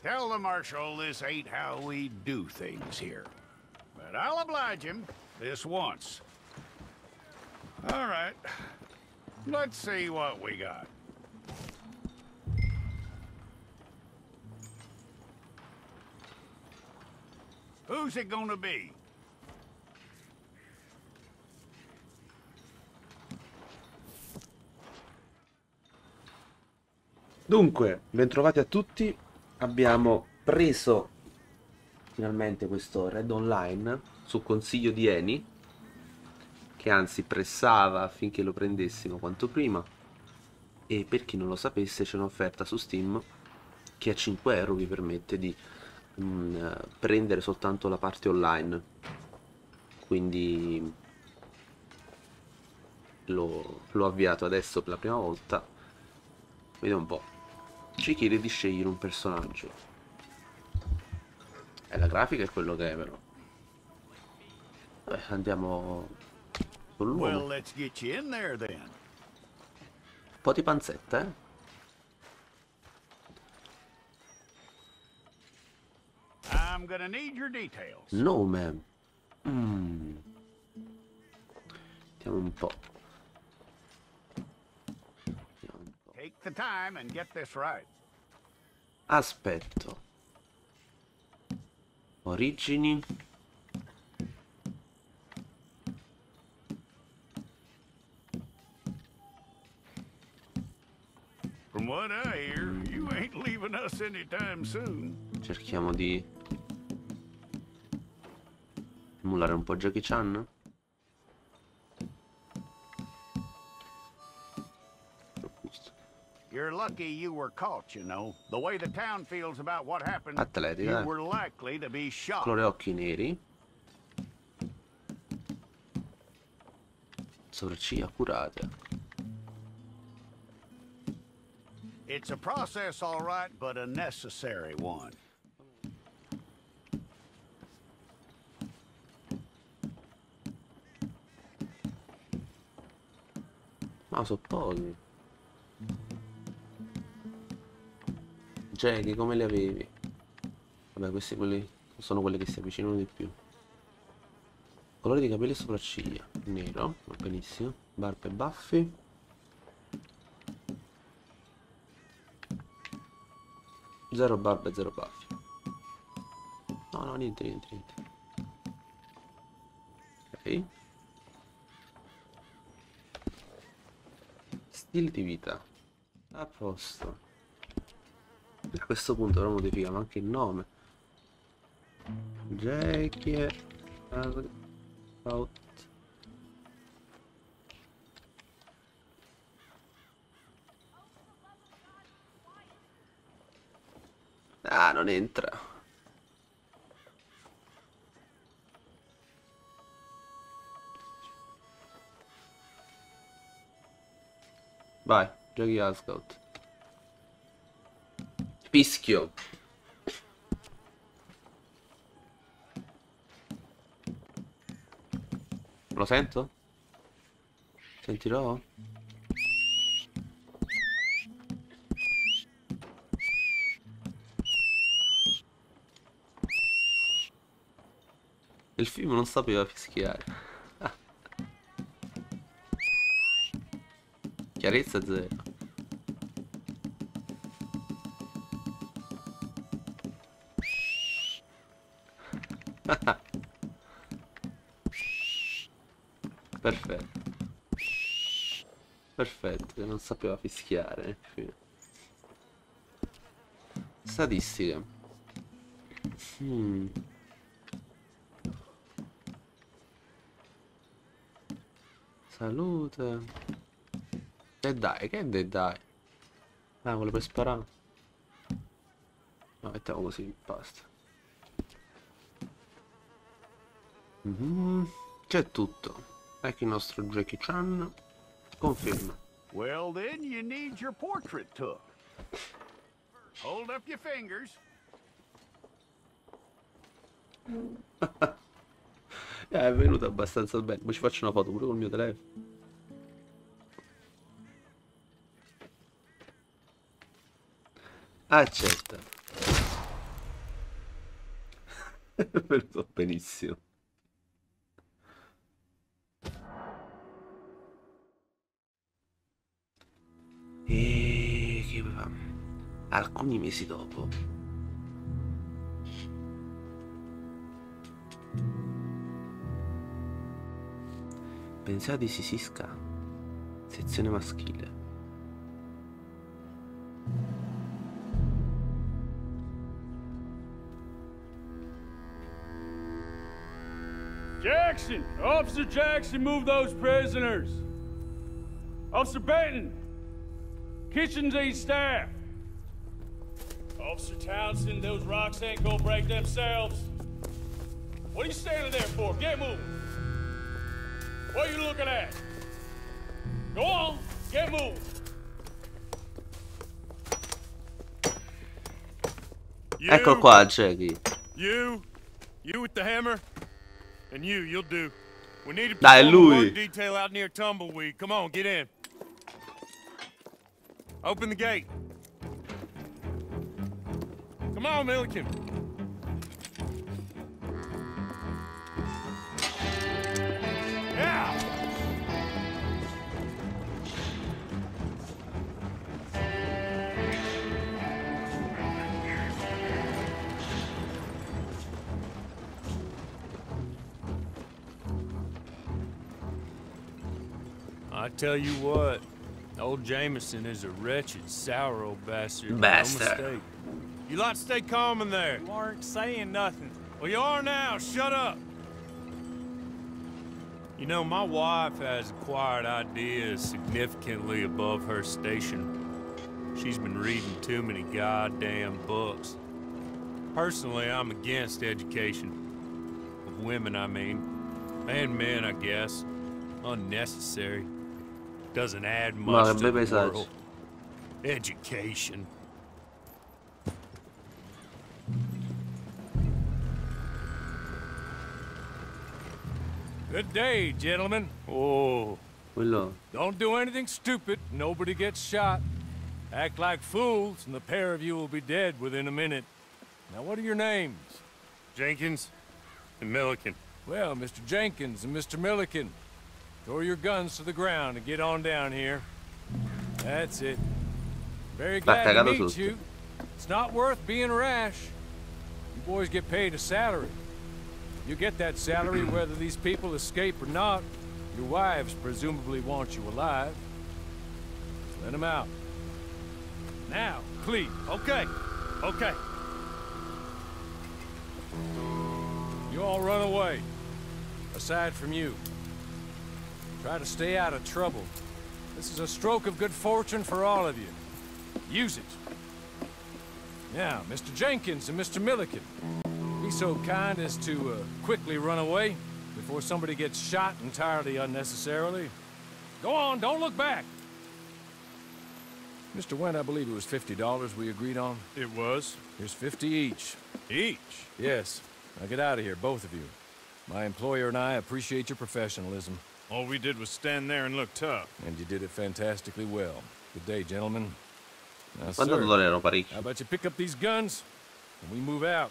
Tell the Marshal this ain't how we do things here. But I'll oblige him this once. All right. Let's see what we got. Who's it gonna be? Dunque, bentrovati a tutti. Abbiamo preso finalmente questo Red Online su consiglio di Eni, che anzi pressava affinché lo prendessimo quanto prima. E per chi non lo sapesse, c'è un'offerta su Steam che a 5 euro vi permette di prendere soltanto la parte online. Quindi l'ho avviato adesso per la prima volta. Vediamo un po'. Ci chiede di scegliere un personaggio. La grafica è quello che è, però. Vabbè, andiamo con l'uomo. Well, let's get you in there then. Un po' di panzetta, eh? I'm gonna need your details. Nome. Vediamo un po'. Take the time and get this right. Aspetto. Origini. From what I hear, you ain't leaving us anytime soon. Cerchiamo di emulare un po' Jackie Chan. You're lucky you were caught, you know. The way the town feels about what happened, Atletica, you were likely to be shot. colore occhi neri. Sopracciglia curate. It's a process, all right, but a necessary one. Ma sono pochi. Jackie, come li avevi? Vabbè, questi sono quelli che si avvicinano di più. Colore di capelli e sopracciglia. Nero, va benissimo. Barbe e baffi. Zero barba e zero baffi. No, niente. Ok. Stile di vita. A posto. A questo punto però modifichiamo anche il nome. Jackie Asgauth. Ah, non entra. Vai, Jackie Asgauth. Fischio. Lo sento? Sentirò? Il film non sapeva fischiare. Chiarezza zero. Perfetto, che non sapeva fischiare. Statistiche. Salute. E dai, che dai? Ah, quello per sparare. No, mettiamo così, basta. C'è tutto. Ecco il nostro Jackie Chan. Conferma. Well, then you need your portrait took. Hold up your fingers. È venuto abbastanza bene. Poi ci faccio una foto pure col mio telefono. Accetta. Benissimo. E che va? Alcuni mesi dopo. Pensate di Sisisca, sezione maschile. Jackson! Officer Jackson, move those prisoners! Officer Benton! Kitchens aid staff! Officer Townsend, those rocks ain't gonna break themselves. What are you standing there for? Get moving! What are you looking at? Go on, get moving! Ecco qua, Jackie. You with the hammer? And you'll do. We need to Dai, perform a lui. work detail out near Tumbleweed. Come on, get in. Open the gate. Come on, Milliken. Yeah. I tell you what, old Jameson is a wretched, sour old bastard. Bastard. No mistake. You lot stay calm in there. You aren't saying nothing. Well, you are now. Shut up. You know, my wife has acquired ideas significantly above her station. She's been reading too many goddamn books. Personally, I'm against education. Of women, I mean. And men, I guess. Unnecessary. Doesn't add much to the world. Education. Good day, gentlemen. Oh. Quello. Don't do anything stupid. Nobody gets shot. Act like fools, and the pair of you will be dead within a minute. Now, what are your names? Jenkins and Milliken. Well, Mr. Jenkins and Mr. Milliken, throw your guns to the ground and get on down here. That's it. Very glad to meet you. It's not worth being rash. You boys get paid a salary. You get that salary whether these people escape or not. Your wives presumably want you alive. Let them out. Now, please. Okay. Okay. You all run away. Aside from you. Try to stay out of trouble. This is a stroke of good fortune for all of you. Use it. Now, Mr. Jenkins and Mr. Milliken, be so kind as to quickly run away before somebody gets shot entirely unnecessarily. Go on, don't look back. Mr. Wendt, I believe it was $50 we agreed on. It was. Here's 50 each. Each? Yes. Now get out of here, both of you. My employer and I appreciate your professionalism. All we did was stand there and look tough. And you did it fantastically well. Good day, gentlemen. Now, Quanto sir, erano parecchi. how about you pick up these guns and we move out?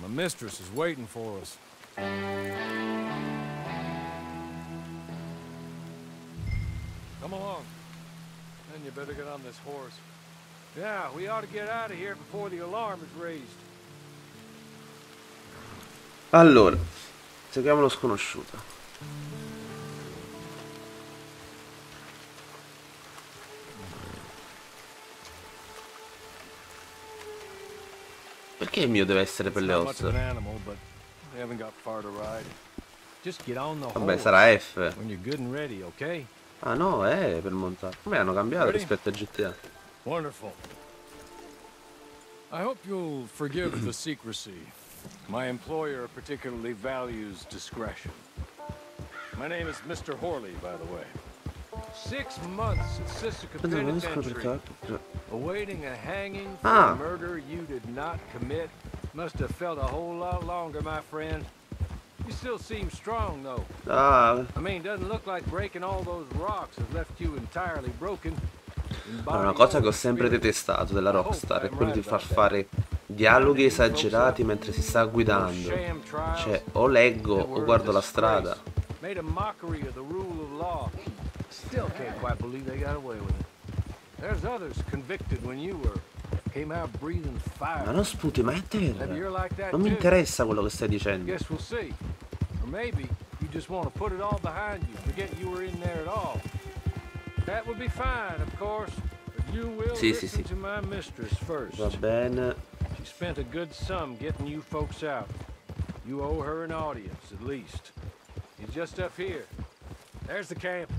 My mistress is waiting for us. Come along. Then you better get on this horse. Yeah, we ought to get out of here before the alarm is raised. Allora, seguiamo lo sconosciuto. Perché il mio deve essere per le ossa? Vabbè, sarà F. Ah no, è per montare. Come hanno cambiato rispetto a GTA? Wonderful. I hope you'll forgive the secrecy. My employer particularly values discretion. My name is Mr. Horley, by the way. 6 months at Sisika Penitentiary, awaiting a hanging for a murder you did not commit. Must have felt a whole lot longer, my friend. You still seem strong, though. I mean, doesn't look like breaking all those rocks has left you entirely broken. Allora, una cosa che ho sempre detestato della Rockstar è quello di far fare Dialoghi esagerati mentre si sta guidando. Cioè, o leggo o guardo la strada. Made a mockery of the rule of law. Still can't quite believe they got away with it. There's others convicted when you were came out breathing fire. Ma non sputi, ma è terra. Maybe you're like that Non mi too. interessa quello che stai dicendo. Guess we'll see. Or maybe you just want to put it all behind you, forget you were in there at all. That would be fine, of course. But you will listen to my mistress first. Va bene. She spent a good sum getting you folks out. You owe her an audience, at least. He's just up here. There's the camp.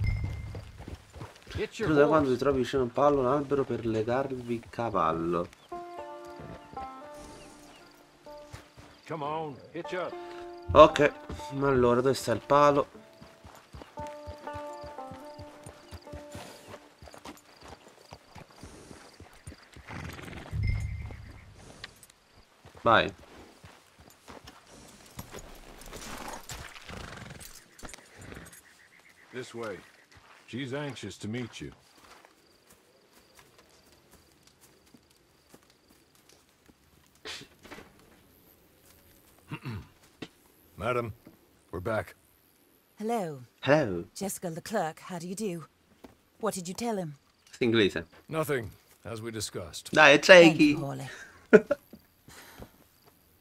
Get your Da quando ti horse. trovi vicino a un palo, un albero per legarvi il cavallo. Come on, hitch up. Ok, allora dove sta il palo? Vai. This way. She's anxious to meet you. Madam, we're back. Hello. Hello. Jessica Leclerc, how do you do? What did you tell him? Sta inglese. Nothing, as we discussed. Dai, Thank you, Jakey. Hawley.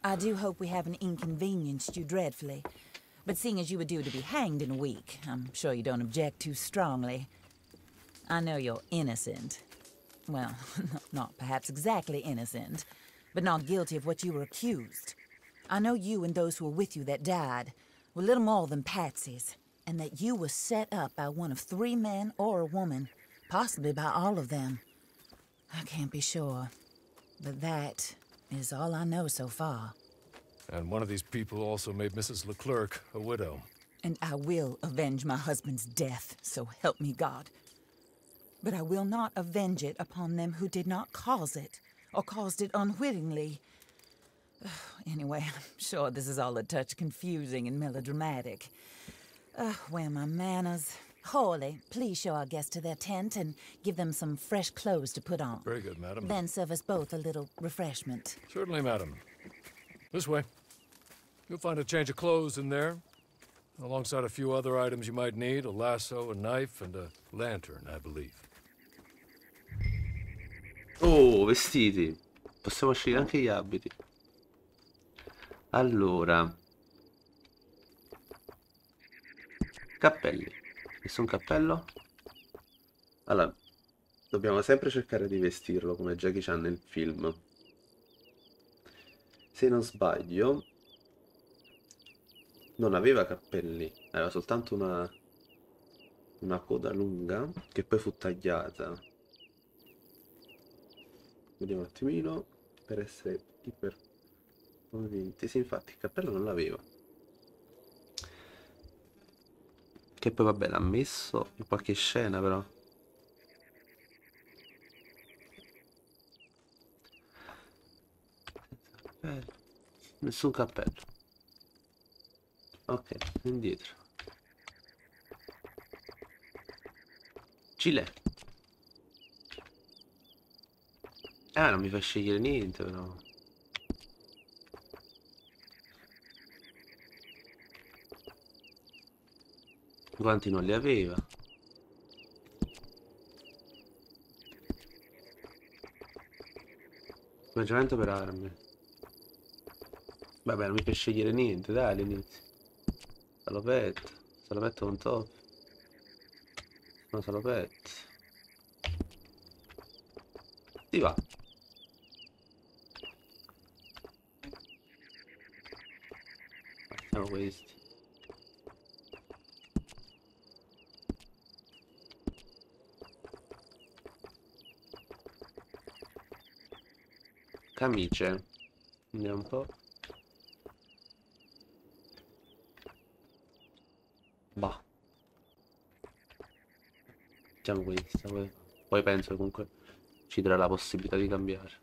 I do hope we haven't inconvenienced you dreadfully. But seeing as you were due to be hanged in a week, I'm sure you don't object too strongly. I know you're innocent. Well, not perhaps exactly innocent, but not guilty of what you were accused. I know you and those who were with you that died were little more than patsies, and that you were set up by one of 3 men or a woman, possibly by all of them. I can't be sure, but that is all I know so far. And one of these people also made Mrs. Leclerc a widow. And I will avenge my husband's death, so help me God. But I will not avenge it upon them who did not cause it, or caused it unwittingly. Anyway, I'm sure this is all a touch confusing and melodramatic. Where are my manners? Hawley, please show our guests to their tent and give them some fresh clothes to put on. Very good, madam. Then serve us both a little refreshment. Certainly, madam. This way. You'll find a change of clothes in there, alongside a few other items you might need, a lasso, a knife, and a lantern, I believe. Oh, vestiti. Possiamo scegliere anche gli abiti. Allora. Cappelli. Nessun cappello? Allora, dobbiamo sempre cercare di vestirlo come Jackie Chan nel film. Se non sbaglio, non aveva cappelli, aveva soltanto una coda lunga che poi fu tagliata. Vediamo un attimino per essere iper convinti. Sì, infatti il cappello non l'aveva. Che poi vabbè l'ha messo in qualche scena però. Nessun cappello. Ok, indietro. Gilet. Non mi fa scegliere niente però. I guanti non li aveva. Equipaggiamento per armi. Vabbè, non mi fa scegliere niente, dai, all'inizio. Salopetto con top. No, salopetto. Ti va. Facciamo questi. Camicie. Andiamo un po'. Bah. Facciamo questa. Poi penso che comunque ci darà la possibilità di cambiare.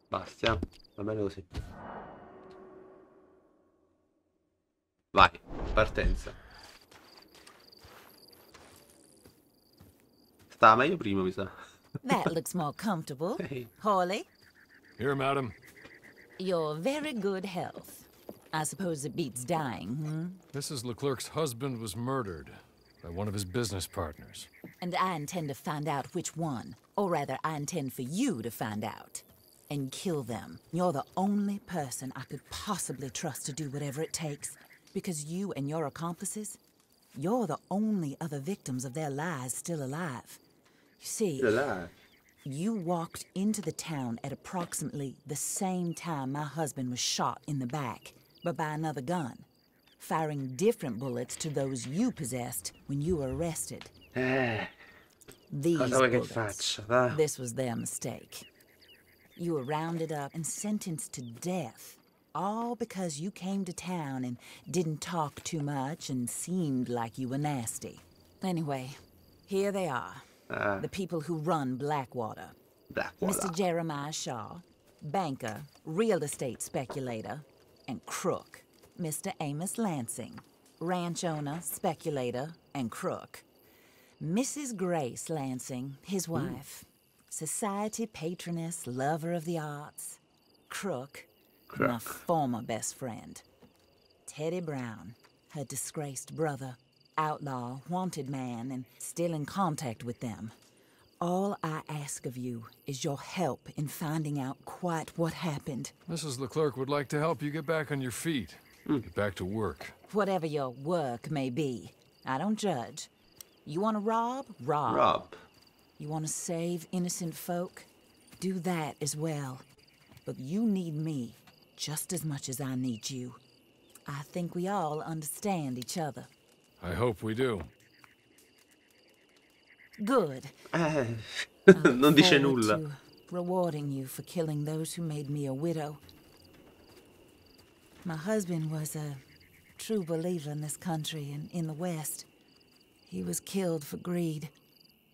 Basta, va bene così. Vai, partenza. Stava meglio prima, mi sa. That looks more comfortable. Hey. Hawley, Here, madam. your very good health. I suppose it beats dying, hmm? Mrs. Leclerc's husband was murdered by one of his business partners. And I intend to find out which one. Or rather, I intend for you to find out. And kill them. You're the only person I could possibly trust to do whatever it takes. Because you and your accomplices, you're the only other victims of their lies still alive. You see, you walked into the town at approximately the same time my husband was shot in the back, but by another gun, firing different bullets to those you possessed when you were arrested. These bullets, this was their mistake. You were rounded up and sentenced to death, all because you came to town and didn't talk too much and seemed like you were nasty. Anyway, here they are, the people who run Blackwater. Mr. Jeremiah Shaw, banker, real estate speculator, and crook. Mr. Amos Lansing, ranch owner, speculator, and crook. Mrs. Grace Lansing, his wife, society patroness, lover of the arts, crook, my former best friend. Teddy Brown, her disgraced brother, outlaw, wanted man, and still in contact with them. All I ask of you is your help in finding out quite what happened. Mrs. Leclerc would like to help you get back on your feet. Get back to work. Whatever your work may be, I don't judge. You want to rob? Rob. You want to save innocent folk? Do that as well. But you need me just as much as I need you. I think we all understand each other. I hope we do. Good. Non dice nulla. Rewarding you for killing those who made me a widow. My husband was a true believer in this country and in the West. He was killed for greed.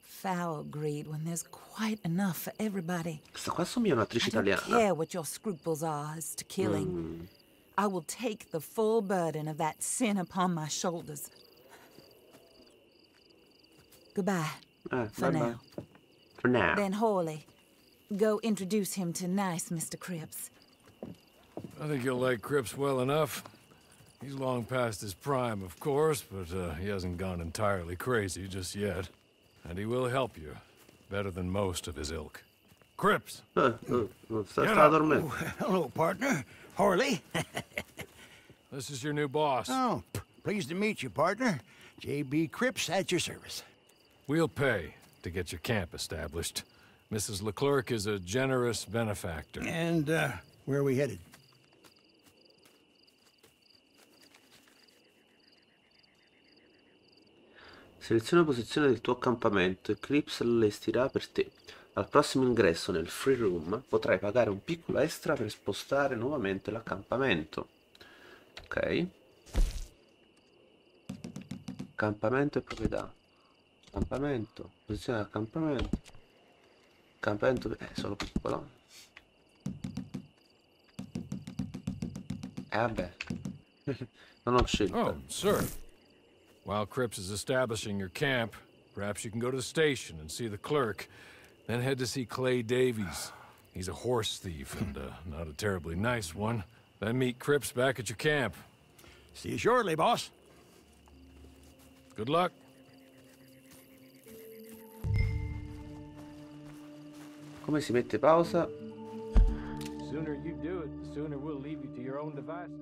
Foul greed when there's quite enough for everybody. Questa qua somiglia un'attrice I don't italiana. care what your scruples are as to killing. I will take the full burden of that sin upon my shoulders. Goodbye. For now. For now. Then Hawley, go introduce him to nice Mr. Cripps. I think you'll like Cripps well enough. He's long past his prime, of course, but he hasn't gone entirely crazy just yet. And he will help you better than most of his ilk. Cripps! Sta dormendo. Hello, partner. Hawley. This is your new boss. Oh, pleased to meet you, partner. J.B. Cripps at your service. We'll pay to get your camp established. Mrs. Leclerc is a generous benefactor. And, where are we headed? Seleziona la posizione del tuo accampamento e Cripps allestirà per te. Al prossimo ingresso nel free room potrai pagare un piccolo extra per spostare nuovamente l'accampamento. Ok. Accampamento e proprietà. Accampamento. Posizione dell'accampamento. Accampamento è solo piccolo. Vabbè. Non ho scelta. Oh, sir. While Cripps is establishing your camp, perhaps you can go to the station and see the clerk. Then head to see Clay Davies. He's a horse thief and not a terribly nice one. Then meet Cripps back at your camp. See you shortly, boss. Good luck. Come si mette pausa? The sooner you do it, the sooner we'll leave you to your own devices.